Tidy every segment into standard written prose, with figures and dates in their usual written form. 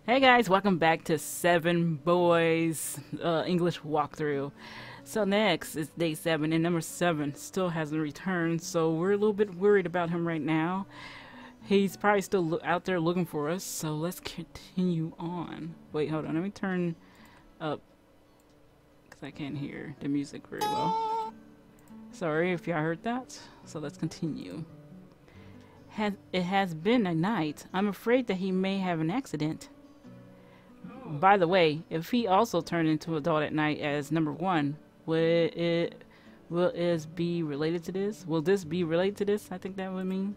Hey guys, welcome back to Seven Boys English walkthrough. So next is day 7 and number 7 still hasn't returned, so we're a little bit worried about him right now. He's probably still out there looking for us, so let's continue on. Wait, hold on, let me turn up because I can't hear the music very well. Sorry if y'all heard that, so let's continue. It has been a night. I'm afraid that he may have an accident. By the way, if he also turned into a adult at night as number 1, will this be related to this? Will this be related to this? I think that would mean.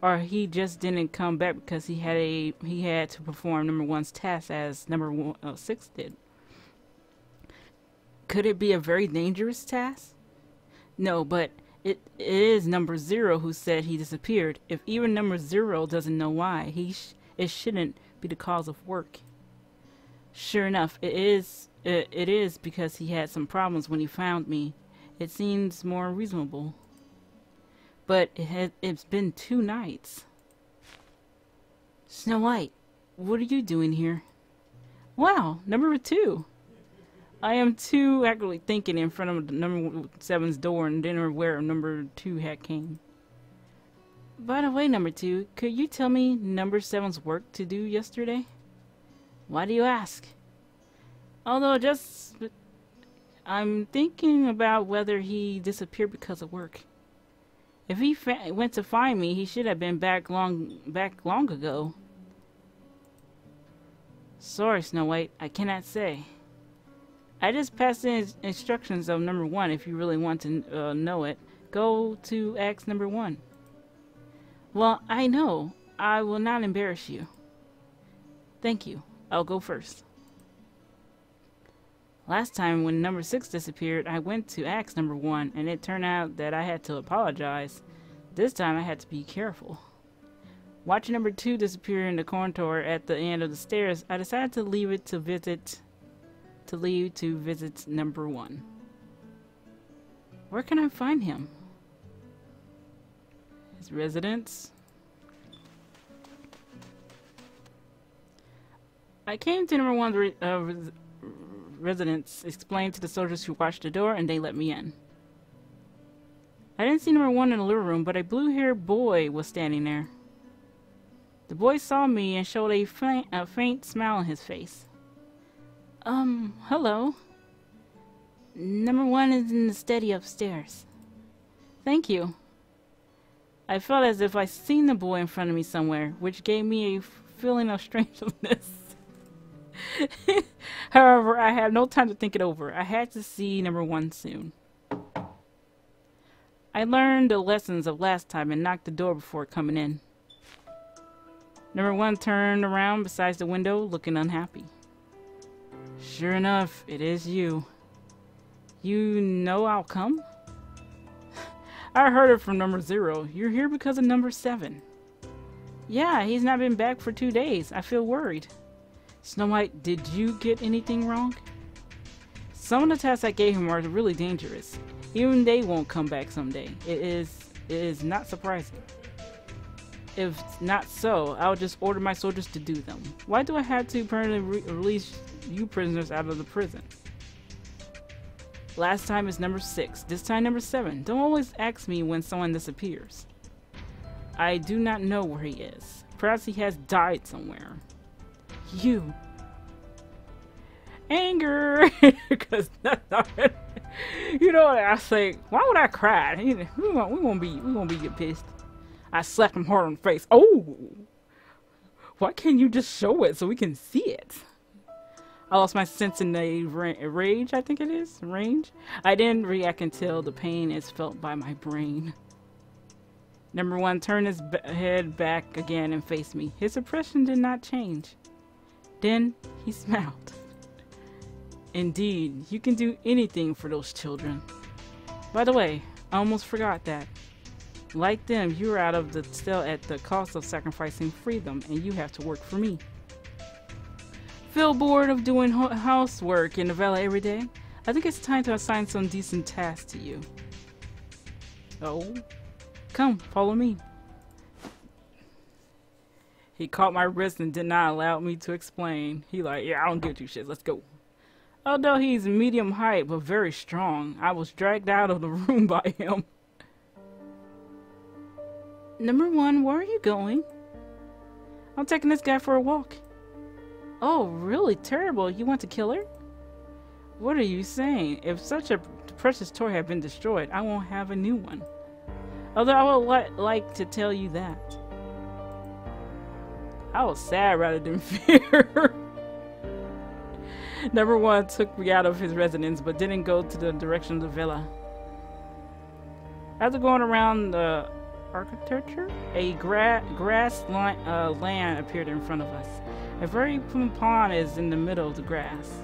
Or he just didn't come back because he had to perform number 1's task as number 6 did. Could it be a very dangerous task? No, but it is number 0 who said he disappeared. If even number 0 doesn't know why, it shouldn't be the cause of work. Sure enough, it is because he had some problems when he found me. It seems more reasonable. But it's been 2 nights. Snow White, what are you doing here? Wow, number 2. I am too actively thinking in front of the number 7's door and didn't aware number 2 had came. By the way, number 2, could you tell me number 7's work to do yesterday? Why do you ask? Although I'm thinking about whether he disappeared because of work. If he went to find me, he should have been back long ago. Sorry, Snow White, I cannot say. I just passed the instructions of number 1. If you really want to know it, go to ask number 1. Well, I know. I will not embarrass you. Thank you. I'll go first. Last time when number 6 disappeared, I went to ask number 1, and it turned out that I had to apologize. This time I had to be careful. Watching number 2 disappear in the corridor at the end of the stairs, I decided to leave to visit number 1. Where can I find him? His residence. I came to number 1's residence, explained to the soldiers who watched the door, and they let me in. I didn't see number 1 in the living room, but a blue-haired boy was standing there. The boy saw me and showed a faint smile on his face. Hello. Number 1 is in the study upstairs. Thank you. I felt as if I'd seen the boy in front of me somewhere, which gave me a feeling of strangeness. However, I had no time to think it over. I had to see number 1 soon. I learned the lessons of last time and knocked the door before coming in. Number 1 turned around beside the window, looking unhappy. Sure enough, it is you. You know I'll come? I heard it from number 0. You're here because of number 7. Yeah, he's not been back for 2 days. I feel worried. Snow White, did you get anything wrong? Some of the tasks I gave him are really dangerous. Even they won't come back someday. It is not surprising. If not so, I'll just order my soldiers to do them. Why do I have to permanently release you prisoners out of the prison? Last time is number 6. This time number 7. Don't always ask me when someone disappears. I do not know where he is. Perhaps he has died somewhere. You. Anger. Because you know what I say? Why would I cry? We won't be pissed. I slapped him hard on the face. Oh, why can't you just show it so we can see it? I lost my sense in a rage. I think it is range. I didn't react until the pain is felt by my brain. Number 1 turned his head back again and faced me. His expression did not change. Then he smiled. Indeed, you can do anything for those children. By the way, I almost forgot that. Like them, you're out of the cell at the cost of sacrificing freedom, and you have to work for me. Feel bored of doing housework in the valley every day? I think it's time to assign some decent tasks to you. Oh, come, follow me. He caught my wrist and did not allow me to explain. He like, yeah, I don't give two shits. Let's go. Although he's medium height but very strong, I was dragged out of the room by him. Number one, where are you going? I'm taking this guy for a walk. Oh, really terrible. You want to kill her? What are you saying? If such a precious toy had been destroyed, I won't have a new one. Although I would like to tell you that. I was sad rather than fear. Number one took me out of his residence, but didn't go to the direction of the villa. After going around the architecture, a grass land appeared in front of us. A very pond is in the middle of the grass.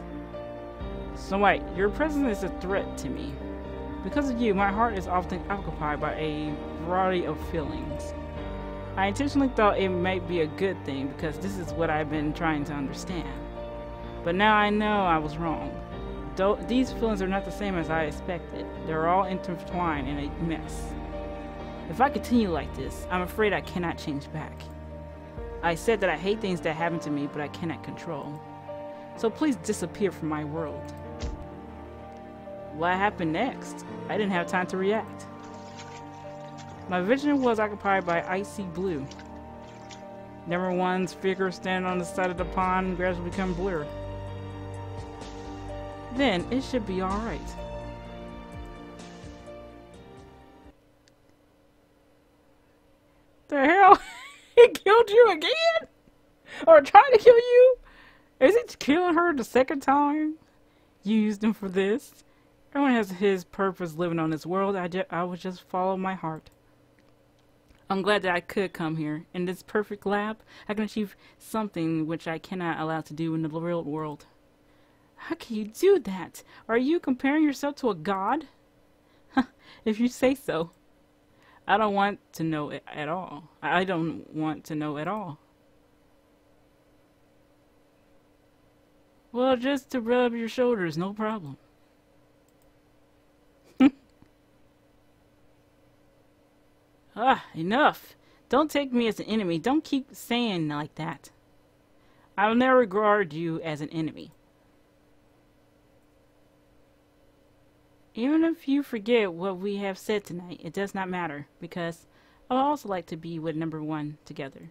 Snow White, your presence is a threat to me. Because of you, my heart is often occupied by a variety of feelings. I intentionally thought it might be a good thing because this is what I've been trying to understand. But now I know I was wrong. Though these feelings are not the same as I expected. They're all intertwined in a mess. If I continue like this, I'm afraid I cannot change back. I said that I hate things that happen to me, but I cannot control. So please disappear from my world. What happened next? I didn't have time to react. My vision was occupied by icy blue. Number one's figure standing on the side of the pond gradually became blurred. Then it should be alright. The hell? He killed you again? Or trying to kill you? Is he killing her the second time? You used him for this? Everyone has his purpose living on this world. I would just follow my heart. I'm glad that I could come here. In this perfect lab, I can achieve something which I cannot allow to do in the real world. How can you do that? Are you comparing yourself to a god? If you say so. I don't want to know it at all. I don't want to know at all. Well, just to rub your shoulders, no problem. Enough. Don't take me as an enemy. Don't keep saying like that. I'll never regard you as an enemy. Even if you forget what we have said tonight, it does not matter, because I would also like to be with number one together.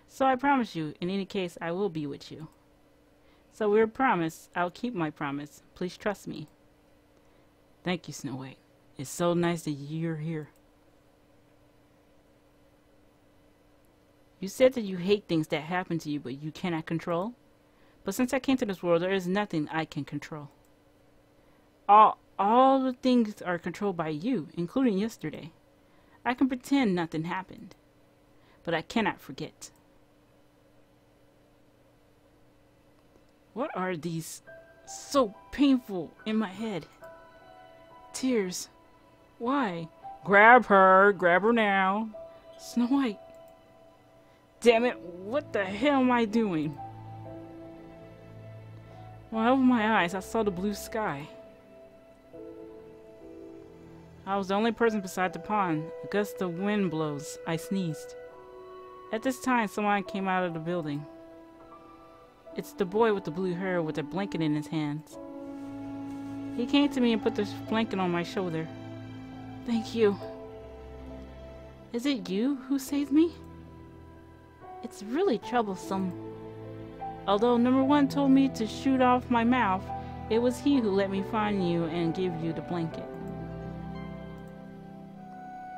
So I promise you, in any case, I will be with you. So we're promised. I'll keep my promise. Please trust me. Thank you, Snow White. It's so nice that you're here. You said that you hate things that happen to you, but you cannot control. But since I came to this world, there is nothing I can control. All the things are controlled by you, including yesterday. I can pretend nothing happened, but I cannot forget. What are these so painful in my head? Tears. Why? Grab her now. Snow White. Damn it, what the hell am I doing? When I opened my eyes, I saw the blue sky. I was the only person beside the pond. A gust of wind blows. I sneezed. At this time, someone came out of the building. It's the boy with the blue hair with a blanket in his hands. He came to me and put this blanket on my shoulder. Thank you. Is it you who saved me? It's really troublesome. Although number one told me to shoot off my mouth, it was he who let me find you and give you the blanket.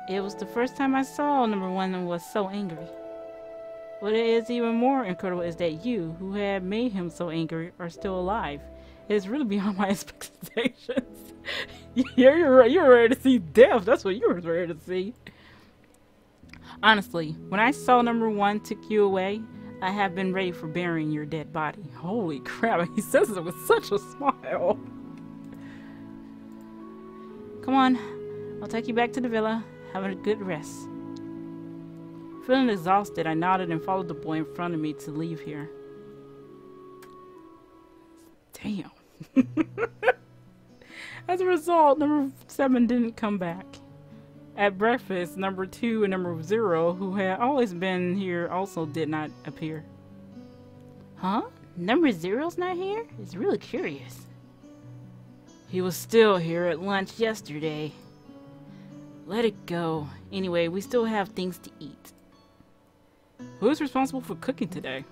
It was the first time I saw number one and was so angry. What is even more incredible is that you, who had made him so angry, are still alive. It is really beyond my expectations. You're ready to see death. That's what you were ready to see. Honestly, when I saw number one took you away, I have been ready for burying your dead body. Holy crap, he says it with such a smile. Come on, I'll take you back to the villa. Have a good rest. Feeling exhausted, I nodded and followed the boy in front of me to leave here. Damn. As a result, number 7 didn't come back. At breakfast, number 2 and number 0, who had always been here, also did not appear. Huh? Number 0's not here? It's really curious. He was still here at lunch yesterday. Let it go. Anyway, we still have things to eat. Who's responsible for cooking today?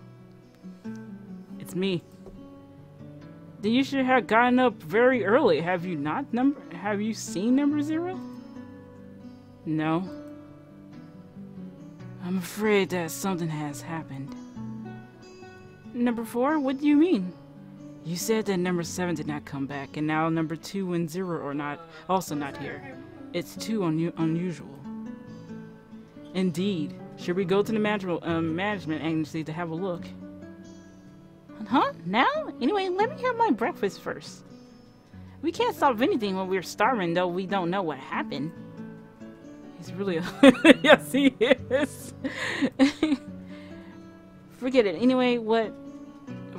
It's me. Then you should have gotten up very early. Have you not have you seen number 0? No. I'm afraid that something has happened. Number 4? What do you mean? You said that number 7 did not come back, and now number 2 and 0 are also not here. It's too unusual. Indeed. Should we go to the management agency to have a look? Huh? Now? Anyway, let me have my breakfast first. We can't solve anything when we're starving, though we don't know what happened. He's really yes, he is. Forget it. Anyway,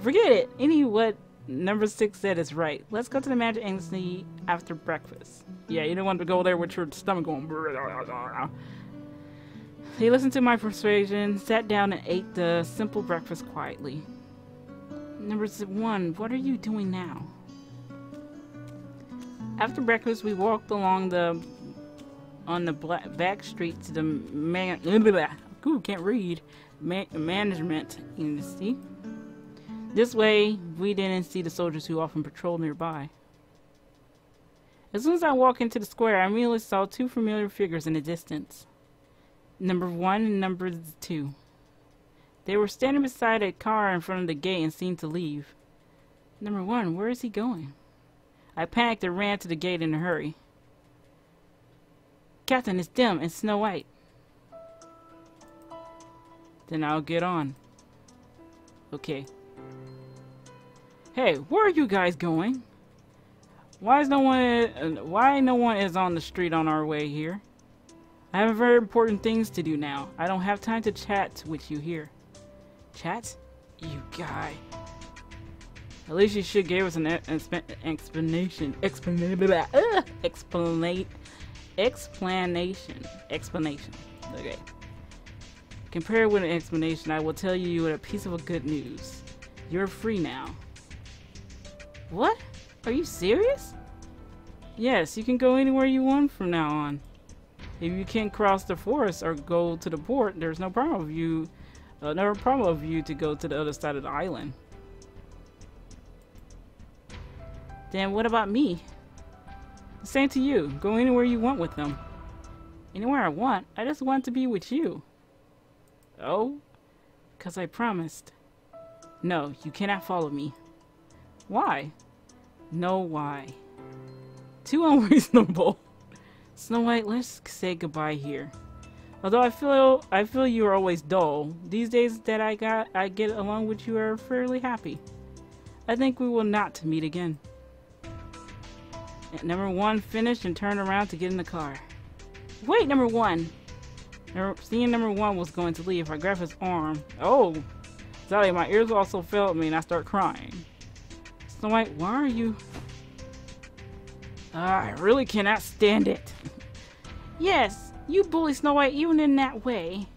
Forget it. What number 6 said is right. Let's go to the magic agency after breakfast. Yeah, you don't want to go there with your stomach going. He listened to my persuasion, sat down, and ate the simple breakfast quietly. Number 1, what are you doing now? After breakfast, we walked along the back street to the management agency. This way, we didn't see the soldiers who often patrol nearby. As soon as I walked into the square, I immediately saw 2 familiar figures in the distance. Number 1 and number 2. They were standing beside a car in front of the gate and seemed to leave. Number 1, where is he going? I panicked and ran to the gate in a hurry. Captain, it's them and Snow White. Then I'll get on. Okay. Hey, where are you guys going? Why no one is on the street on our way here? I have very important things to do now. I don't have time to chat with you here. Chat? You guy. At least you should give us an explanation. Explanation. Okay. Compared with an explanation, I will tell you a piece of good news. You're free now. What? Are you serious? Yes, you can go anywhere you want from now on. If you can't cross the forest or go to the port, there's no problem of you to go to the other side of the island. Then what about me? Same to you. Go anywhere you want with them. Anywhere I want? I just want to be with you. Oh? 'Cause I promised. No, you cannot follow me. Why? No, why? Too unreasonable. Snow White, let's say goodbye here. Although I feel you are always dull, these days that I get along with you are fairly happy. I think we will not meet again. Number 1 finished and turned around to get in the car. Wait, number 1. Seeing number 1 was going to leave, I grabbed his arm. Oh, sorry, my ears also failed me and I start crying. Snow White, why are you? I really cannot stand it. Yes, you bully Snow White even in that way.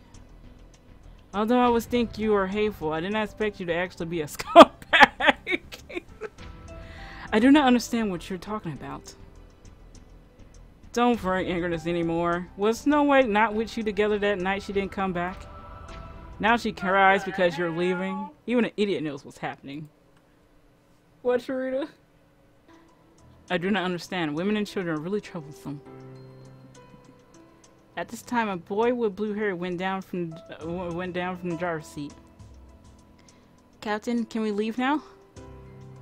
Although I always think you are hateful, I did not expect you to actually be a scumbag. I do not understand what you're talking about. Don't bring angerness anymore. Was Snow White not with you together that night she didn't come back? Now she cries because you're leaving. Even an idiot knows what's happening. What, Sharita? I do not understand. Women and children are really troublesome. At this time, a boy with blue hair went down from the driver's seat. Captain, can we leave now?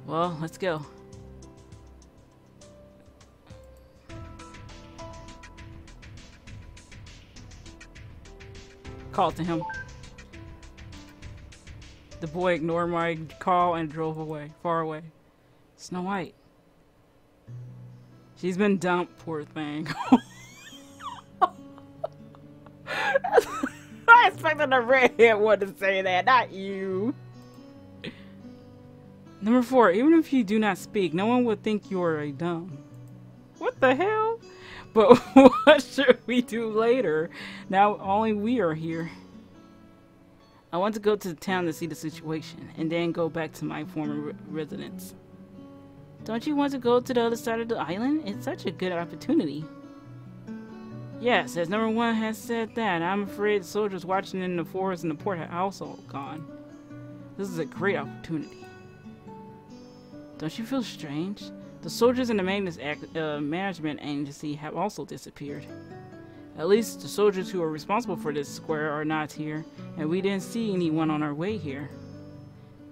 Well, let's go. Called to him. The boy ignored my call and drove away, far away. Snow White. She's been dumped, poor thing. I expected the redhead one to say that, not you. Number 4, even if you do not speak, no one would think you are a dumb. What the hell? But what should we do later? Now only we are here. I want to go to the town to see the situation, and then go back to my former residence. Don't you want to go to the other side of the island? It's such a good opportunity. Yes, as number one has said that, I'm afraid the soldiers watching in the forest and the port are also gone. This is a great opportunity. Don't you feel strange? The soldiers in the management agency have also disappeared. At least the soldiers who are responsible for this square are not here, and we didn't see anyone on our way here.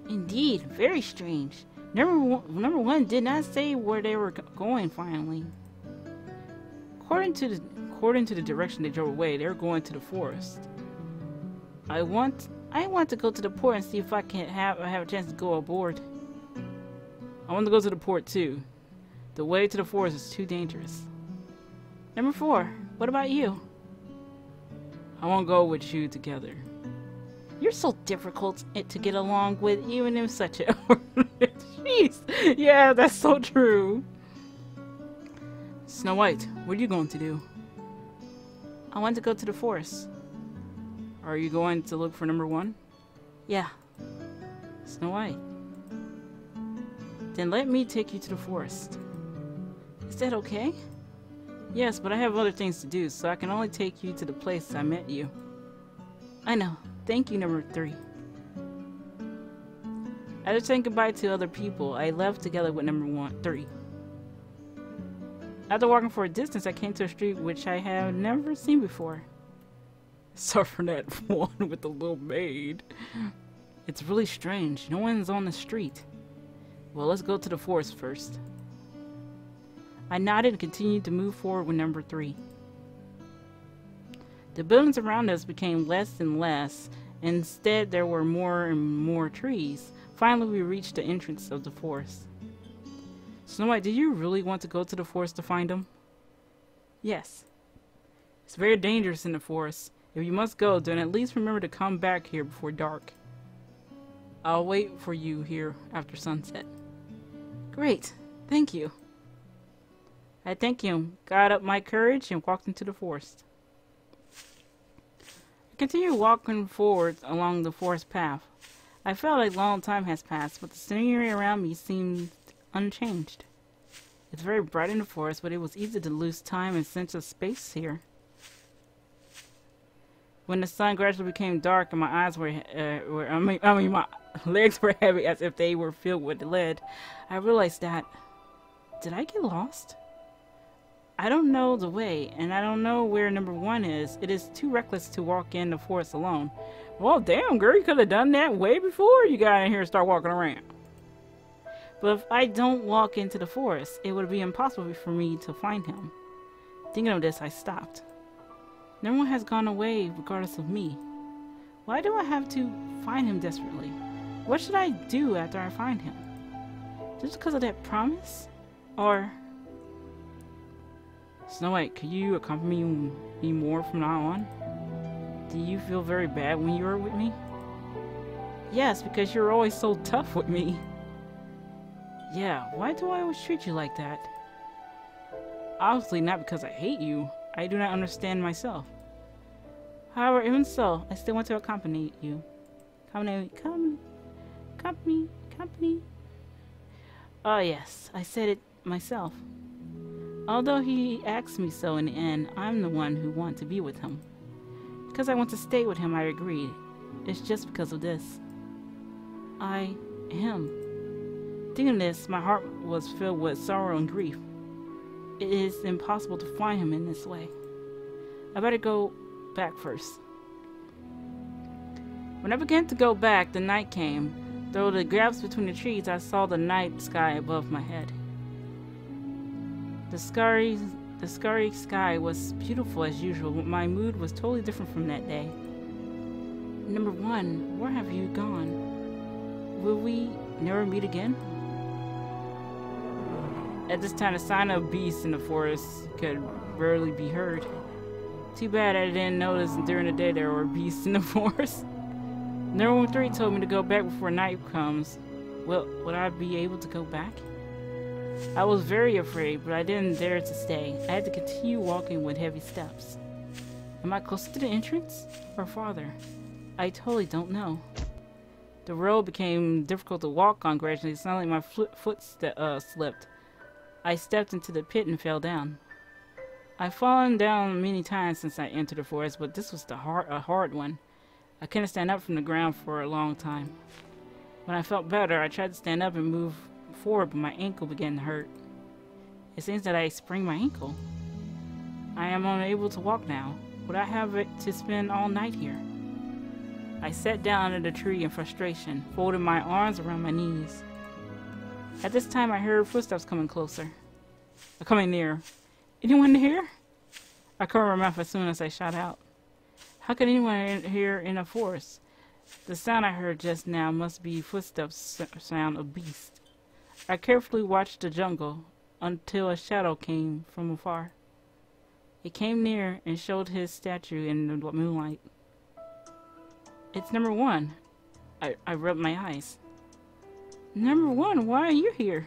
Indeed, very strange. Number one did not say where they were going finally. According to the direction they drove away, they were going to the forest. I want to go to the port and see if I have a chance to go aboard. I want to go to the port too. The way to the forest is too dangerous. Number 4, what about you? I won't go with you together. You're so difficult to get along with, even in such a... Jeez! Yeah, that's so true. Snow White, what are you going to do? I want to go to the forest. Are you going to look for number 1? Yeah. Snow White. Then let me take you to the forest. Is that okay? Yes, but I have other things to do, so I can only take you to the place I met you. I know. Thank you, number 3. After saying goodbye to other people, I left together with number 3. After walking for a distance, I came to a street which I have never seen before. Sorry for that one with the little maid. It's really strange. No one's on the street. Well, let's go to the forest first. I nodded and continued to move forward with number 3. The buildings around us became less and less. Instead, there were more and more trees. Finally, we reached the entrance of the forest. Snow White, do you really want to go to the forest to find him? Yes. It's very dangerous in the forest. If you must go, then at least remember to come back here before dark. I'll wait for you here after sunset. Great. Thank you. I thanked him, got up my courage, and walked into the forest. I continued walking forward along the forest path. I felt a long time has passed, but the scenery around me seemed unchanged. It's very bright in the forest, but it was easy to lose time and sense of space here. When the sun gradually became dark and my eyes my legs were heavy as if they were filled with lead, I realized that, did I get lost? I don't know the way, and I don't know where number 1 is. It is too reckless to walk in the forest alone. Well, damn, girl, you could have done that way before you got in here and start walking around. But if I don't walk into the forest, it would be impossible for me to find him. Thinking of this, I stopped. No one has gone away regardless of me. Why do I have to find him desperately? What should I do after I find him? Just because of that promise? Or... Snow White, could you accompany me more from now on? Do you feel very bad when you are with me? Yes, because you're always so tough with me. Yeah, why do I always treat you like that? Obviously not because I hate you. I do not understand myself. However, even so, I still want to accompany you. Company. Oh yes, I said it myself. Although he asked me so in the end, I'm the one who wants to be with him. Because I want to stay with him, I agreed. It's just because of this. Him. Thinking of this, my heart was filled with sorrow and grief. It is impossible to find him in this way. I better go back first. When I began to go back, the night came. Through the gaps between the trees, I saw the night sky above my head. The starry sky was beautiful as usual, but my mood was totally different from that day. Number 1, where have you gone? Will we never meet again? At this time, the sign of beasts in the forest could rarely be heard. Too bad I didn't notice during the day there were beasts in the forest. Number 3 told me to go back before night comes. Well, would I be able to go back? I was very afraid, but I didn't dare to stay. I had to continue walking with heavy steps. Am I close to the entrance or farther? I totally don't know. The road became difficult to walk on gradually. Suddenly my foot slipped. I stepped into the pit and fell down. I've fallen down many times since I entered the forest, but this was a hard one. I couldn't stand up from the ground for a long time. When I felt better, I tried to stand up and move forward, but my ankle began to hurt. It seems that I sprained my ankle. I am unable to walk now. Would I have it to spend all night here? I sat down under the tree in frustration, folded my arms around my knees. At this time, I heard footsteps coming near. Anyone here? I covered my mouth as soon as I shot out. How could anyone here in a forest? The sound I heard just now must be footsteps sound of beast. I carefully watched the jungle until a shadow came from afar. It came near and showed his statue in the moonlight. It's number one. I rubbed my eyes. Number one, why are you here?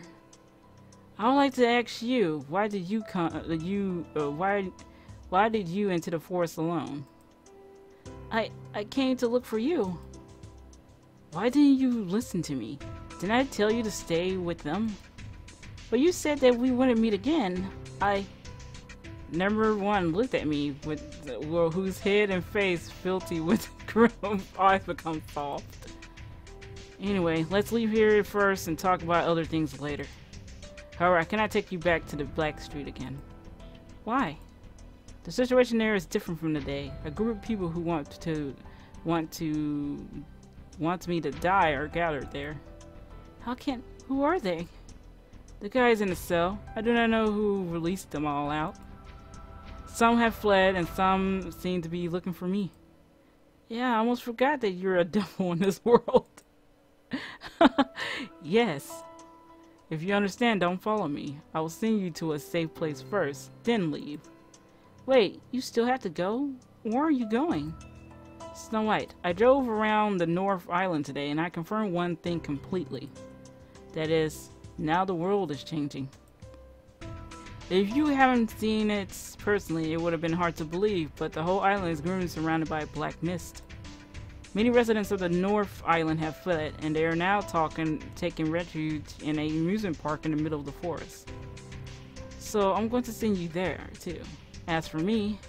I would like to ask you, why did you why did you enter the forest alone? I came to look for you. Why didn't you listen to me? Didn't I tell you to stay with them? But you said that we wouldn't meet again. Number one looked at me with whose head and face filthy with grim eyes become soft. Anyway, let's leave here first and talk about other things later. However, I cannot take you back to the Black Street again. Why? The situation there is different from today. A group of people who want me to die are gathered there. Who are they? The guys in the cell. I do not know who released them all out. Some have fled and some seem to be looking for me. Yeah, I almost forgot that you're a devil in this world. Yes. If you understand, don't follow me. I will send you to a safe place first, then leave. Wait, you still have to go? Where are you going? Snow White, I drove around the North Island today and I confirmed one thing completely. That is, now the world is changing. If you haven't seen it personally, it would have been hard to believe, but the whole island is currently surrounded by black mist. Many residents of the North Island have fled, and they are now taking refuge in an amusement park in the middle of the forest. So I'm going to send you there, too. As for me,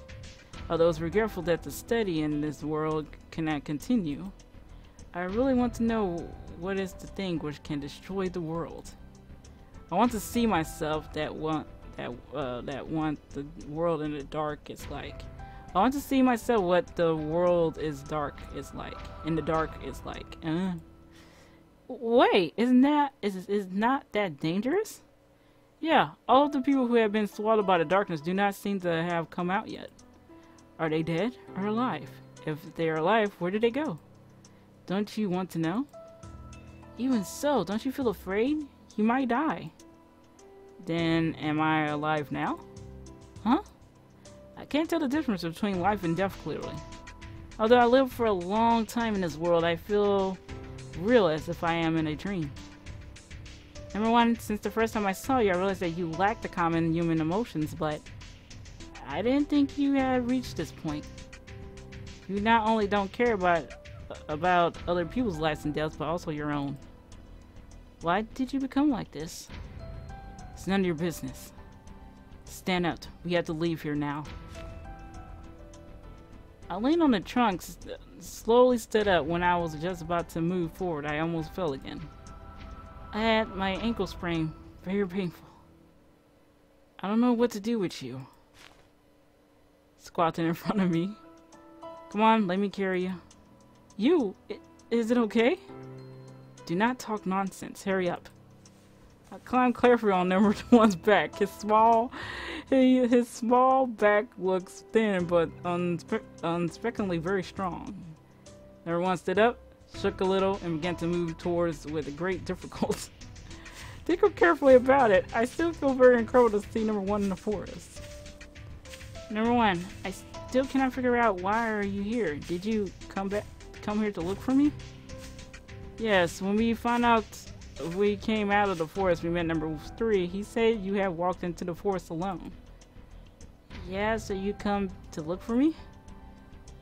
although it's regretful that the study in this world cannot continue, I really want to know what is the thing which can destroy the world. I want to see myself that want the world in the dark is like. I want to see myself what the world is dark is like. In the dark is like. Wait, is not that dangerous? Yeah, all of the people who have been swallowed by the darkness do not seem to have come out yet. Are they dead or alive? If they are alive, where did they go? Don't you want to know? Even so, don't you feel afraid? You might die. Then, am I alive now? Huh? I can't tell the difference between life and death clearly. Although I lived for a long time in this world, I feel real as if I am in a dream. Number one, since the first time I saw you, I realized that you lacked the common human emotions, but I didn't think you had reached this point. You not only don't care about other people's lives and deaths, but also your own. Why did you become like this? It's none of your business. Stand up. We have to leave here now. I leaned on the trunk, slowly stood up. When I was just about to move forward, I almost fell again. I had my ankle sprained. Very painful. I don't know what to do with you. Squatting in front of me. Come on, let me carry you. You? Is it okay? Do not talk nonsense. Hurry up. I climbed carefully on number one's back. His small back looks thin, but unexpectedly very strong. Number one stood up, shook a little, and began to move towards with great difficulty. Think carefully about it. I still feel very incredible to see number one in the forest. Number one, I still cannot figure out why are you here. Did you come here to look for me? Yes, when we found out we came out of the forest, we met number 3. He said you have walked into the forest alone. Yeah, so you come to look for me?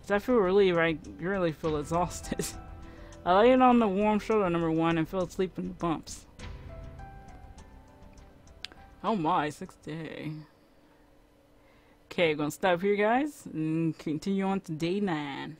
'Cause I feel really feel exhausted. I laid on the warm shoulder number 1 and fell asleep in the bumps. Oh my, 6th day. Okay, gonna stop here, guys, and continue on to day 9.